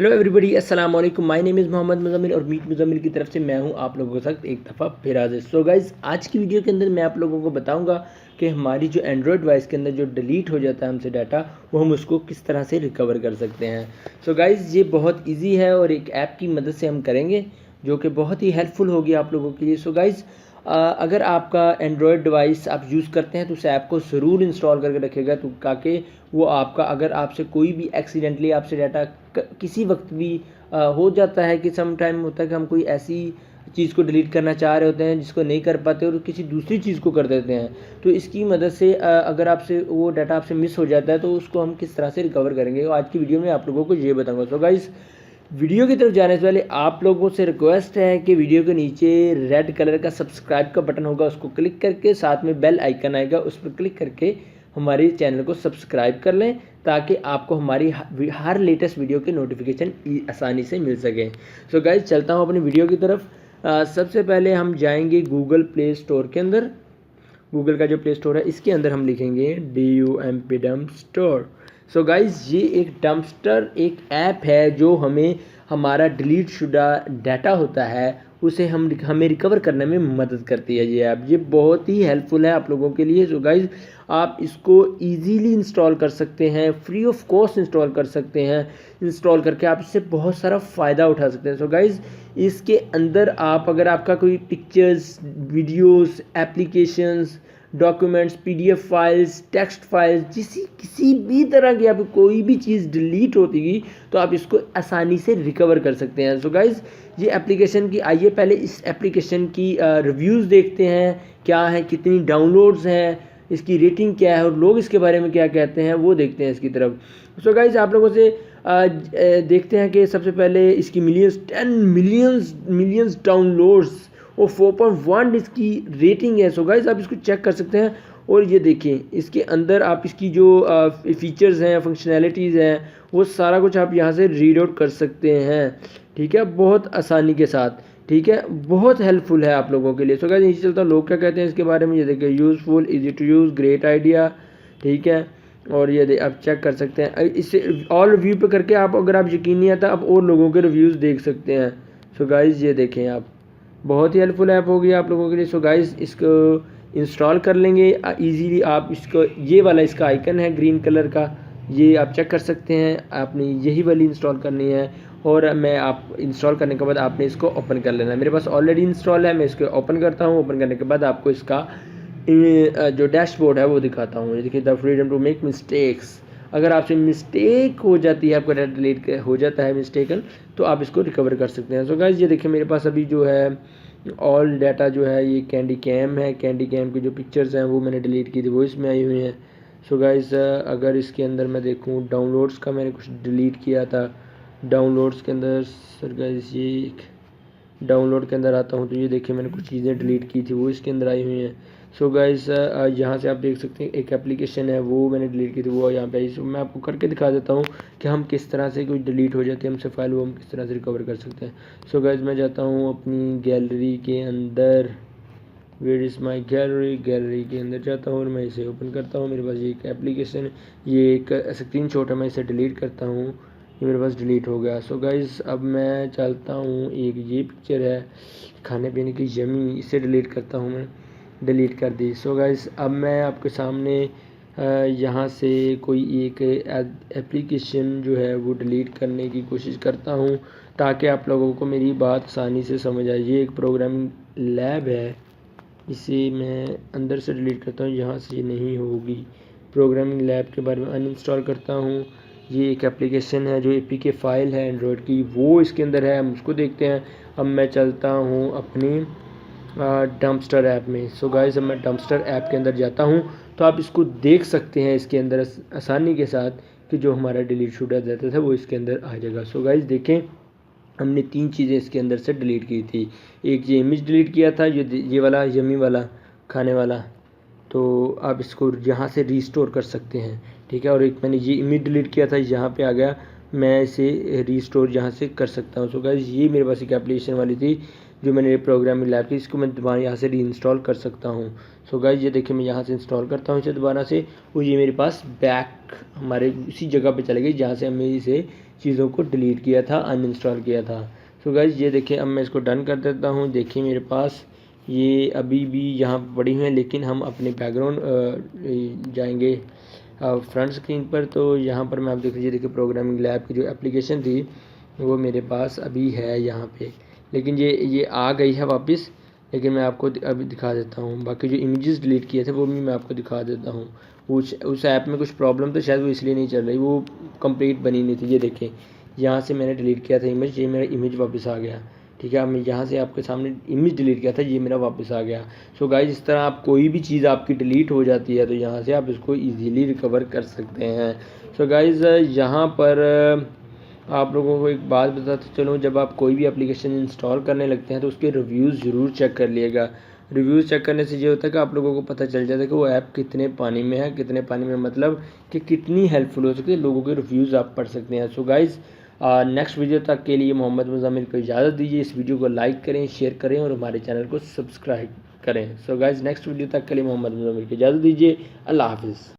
Hello everybody, अस्सलाम वालेकुम। My name is Mohammad Muzammil और मीट मुज़म्मिल की तरफ से मैं हूं आप लोगों के साथ एक दफ़ा फिर हाजिर। सो गाइज़, आज की वीडियो के अंदर मैं आप लोगों को बताऊंगा कि हमारी जो एंड्रॉयड डिवाइस के अंदर जो डिलीट हो जाता है हमसे डाटा, वो हम उसको किस तरह से रिकवर कर सकते हैं। सो गाइज़, ये बहुत ईजी है और एक ऐप की मदद से हम करेंगे जो कि बहुत ही हेल्पफुल होगी आप लोगों के लिए। सो गाइज़, अगर आपका एंड्रॉयड डिवाइस आप यूज़ करते हैं तो उस ऐप को ज़रूर इंस्टॉल करके रखिएगा, तो ताकि वो आपका अगर आपसे कोई भी एक्सीडेंटली आपसे डाटा किसी वक्त भी हो जाता है कि सम टाइम होता है कि हम कोई ऐसी चीज़ को डिलीट करना चाह रहे होते हैं जिसको नहीं कर पाते और किसी दूसरी चीज़ को कर देते हैं, तो इसकी मदद से अगर आपसे वो डाटा आपसे मिस हो जाता है तो उसको हम किस तरह से रिकवर करेंगे, आज की वीडियो में आप लोगों को ये बताऊंगा। सो गाइस, वीडियो की तरफ जाने से पहले आप लोगों से रिक्वेस्ट है कि वीडियो के नीचे रेड कलर का सब्सक्राइब का बटन होगा, उसको क्लिक करके साथ में बेल आइकन आएगा, उस पर क्लिक करके हमारे चैनल को सब्सक्राइब कर लें ताकि आपको हमारी हर लेटेस्ट वीडियो के नोटिफिकेशन आसानी से मिल सके। सो गाइज, चलता हूँ अपनी वीडियो की तरफ। सबसे पहले हम जाएंगे गूगल प्ले स्टोर के अंदर। गूगल का जो प्ले स्टोर है इसके अंदर हम लिखेंगे DUMP dump store. So guys, ये एक डम्पस्टर एक ऐप है जो हमें हमारा डिलीट शुदा डाटा होता है उसे हमें रिकवर करने में मदद करती है। ये ऐप ये बहुत ही हेल्पफुल है आप लोगों के लिए। सो गाइज, आप इसको इजीली इंस्टॉल कर सकते हैं, फ्री ऑफ कॉस्ट इंस्टॉल कर सकते हैं। इंस्टॉल करके आप इससे बहुत सारा फ़ायदा उठा सकते हैं। सो गाइज, इसके अंदर आप अगर आपका कोई pictures, videos, applications, documents, PDF files, text files, किसी भी तरह की आपकी कोई भी चीज़ डिलीट होती तो आप इसको आसानी से रिकवर कर सकते हैं। सो गाइज़, ये एप्लीकेशन की आइए पहले इस एप्लीकेशन की रिव्यूज़ देखते हैं, क्या है, कितनी डाउनलोड्स हैं, इसकी रेटिंग क्या है और लोग इसके बारे में क्या कहते हैं, वो देखते हैं इसकी तरफ। सो गाइज़, आप लोगों से देखते हैं कि सबसे पहले इसकी 10 मिलियंस डाउनलोड्स और 4.1 इसकी रेटिंग है। सो गाइस, आप इसको चेक कर सकते हैं और ये देखिए इसके अंदर आप इसकी जो फीचर्स हैं, फंक्शनैलिटीज़ हैं, वो सारा कुछ आप यहाँ से रीड आउट कर सकते हैं। ठीक है, बहुत आसानी के साथ। ठीक है, बहुत हेल्पफुल है आप लोगों के लिए। सो गाइस, नीचे चलता हूँ, लोग क्या कहते हैं इसके बारे में। ये देखिए, useful, easy to use, great idea. ठीक है, और ये आप चेक कर सकते हैं इससे ऑल रिव्यू पे करके। आप अगर आप यकीन नहीं आता आप और लोगों के रिव्यूज़ देख सकते हैं। सो गाइस, ये देखें आप, बहुत ही हेल्पफुल ऐप होगी आप लोगों के लिए। सो गाइस, इसको इंस्टॉल कर लेंगे इजीली। आप इसको ये वाला इसका आइकन है ग्रीन कलर का, ये आप चेक कर सकते हैं। आपने यही वाली इंस्टॉल करनी है और आप इंस्टॉल करने के बाद आपने इसको ओपन कर लेना है। मेरे पास ऑलरेडी इंस्टॉल है, मैं इसको ओपन करता हूँ। ओपन करने के बाद आपको इसका जो डैशबोर्ड है वो दिखाता हूँ। ये देखिए, the freedom to make mistakes. अगर आपसे मिस्टेक हो जाती है, आपका डाटा डिलीट हो जाता है मिस्टेकन, तो आप इसको रिकवर कर सकते हैं। सो गाइस, ये देखिए मेरे पास अभी जो है ऑल डाटा जो है ये कैंडी कैम है। कैंडी कैम की जो पिक्चर्स हैं वो मैंने डिलीट की थी, वो इसमें आई हुई हैं। सो गाइस, अगर इसके अंदर मैं देखूँ डाउनलोड्स का मैंने कुछ डिलीट किया था। डाउनलोड्स के अंदर सर गाइस, ये डाउनलोड के अंदर आता हूँ तो ये देखिए मैंने कुछ चीज़ें डिलीट की थी, वो इसके अंदर आई हुई हैं। सो गाइस, यहाँ से आप देख सकते हैं एक एप्लीकेशन है वो मैंने डिलीट की थी, वो यहाँ पे आई। सो मैं आपको करके दिखा देता हूँ कि हम किस तरह से कोई डिलीट हो जाती है हमसे फाइल, वो हम किस तरह से रिकवर कर सकते हैं। सो गाइस, मैं जाता हूँ अपनी गैलरी के अंदर। Where is my gallery, gallery के अंदर जाता हूँ और मैं इसे ओपन करता हूँ। मेरे पास ये एक एप्लीकेशन, ये एक स्क्रीनशॉट है, मैं इसे डिलीट करता हूँ। ये मेरे पास डिलीट हो गया। सो गाइस, अब मैं चलता हूँ, एक ये पिक्चर है खाने पीने की यमी, इसे डिलीट करता हूँ। मैं डिलीट कर दी। सो गाइस, अब मैं आपके सामने यहाँ से कोई एक एप्लीकेशन जो है वो डिलीट करने की कोशिश करता हूँ ताकि आप लोगों को मेरी बात आसानी से समझ आए। ये एक प्रोग्रामिंग लैब है, इसे मैं अंदर से डिलीट करता हूँ, यहाँ से नहीं होगी। प्रोग्रामिंग लैब के बारे में अनइंस्टॉल करता हूँ। ये एक एप्लीकेशन है जो APK फ़ाइल है एंड्रॉयड की, वो इसके अंदर है, हम उसको देखते हैं। अब मैं चलता हूँ अपनी डम्पस्टर ऐप में। सो गाइस, अब मैं डम्पस्टर ऐप के अंदर जाता हूँ तो आप इसको देख सकते हैं इसके अंदर आसानी के साथ कि जो हमारा डिलीट शुदा डाटा था वो इसके अंदर आ जाएगा। सो गाइस, देखें हमने 3 चीज़ें इसके अंदर से डिलीट की थी। एक ये इमेज डिलीट किया था, ये वाला यमी वाला खाने वाला, तो आप इसको यहाँ से रीस्टोर कर सकते हैं। ठीक है, और एक मैंने ये इमेज डिलीट किया था, यहाँ पे आ गया, मैं इसे रीस्टोर यहाँ से कर सकता हूँ। सो गाइस, ये मेरे पास एक एप्लीकेशन वाली थी जो मैंने प्रोग्रामिंग लैब की, इसको मैं दोबारा यहाँ से रीइंस्टॉल कर सकता हूँ। सो गाइस, ये देखिए मैं यहाँ से इंस्टॉल करता हूँ इसे दोबारा से, और ये मेरे पास बैक हमारे उसी जगह पे चले गई जहाँ से हमें इसे चीज़ों को डिलीट किया था, अनइंस्टॉल किया था। सो गाइज़ ये देखिए, अब मैं इसको डन कर देता हूँ। देखिए मेरे पास ये अभी भी यहाँ पड़ी हुई हैं, लेकिन हम अपने बैकग्राउंड जाएंगे फ्रंट स्क्रीन पर। तो यहाँ पर मैं आप देख लीजिए, देखिए प्रोग्रामिंग लैब की जो एप्लीकेशन थी वो मेरे पास अभी है यहाँ पे, लेकिन ये आ गई है वापस। लेकिन मैं आपको अभी दिखा देता हूँ, बाकी जो इमेजेस डिलीट किए थे वो भी मैं आपको दिखा देता हूँ। उस ऐप में कुछ प्रॉब्लम, तो शायद वो इसलिए नहीं चल रही, वो कंप्लीट बनी नहीं थी। ये देखें, यहाँ से मैंने डिलीट किया था इमेज, ये मेरा इमेज वापस आ गया। ठीक है, अब मैं यहाँ से आपके सामने इमेज डिलीट किया था, ये मेरा वापस आ गया। सो गाइज इस तरह आप कोई भी चीज़ आपकी डिलीट हो जाती है तो यहाँ से आप इसको ईजीली रिकवर कर सकते हैं। सो गाइज यहाँ पर आप लोगों को एक बात बताते चलूँ, जब आप कोई भी एप्लीकेशन इंस्टॉल करने लगते हैं तो उसके रिव्यूज़ ज़रूर चेक कर लिएगा। रिव्यूज़ चेक करने से ये होता है कि आप लोगों को पता चल जाता है कि वो ऐप कितने पानी में है, कितने पानी में मतलब कि कितनी हेल्पफुल हो सकती है। लोगों के रिव्यूज़ आप पढ़ सकते हैं। सो गाइज़ नेक्स्ट वीडियो तक के लिए मोहम्मद मुज़म्मिल को इजाज़त दीजिए। इस वीडियो को लाइक करें, शेयर करें और हमारे चैनल को सब्सक्राइब करें। सो गाइज़ नेक्स्ट वीडियो तक के लिए मोहम्मद मुज़म्मिल को इजाज़त दीजिए। अल्लाह हाफिज़।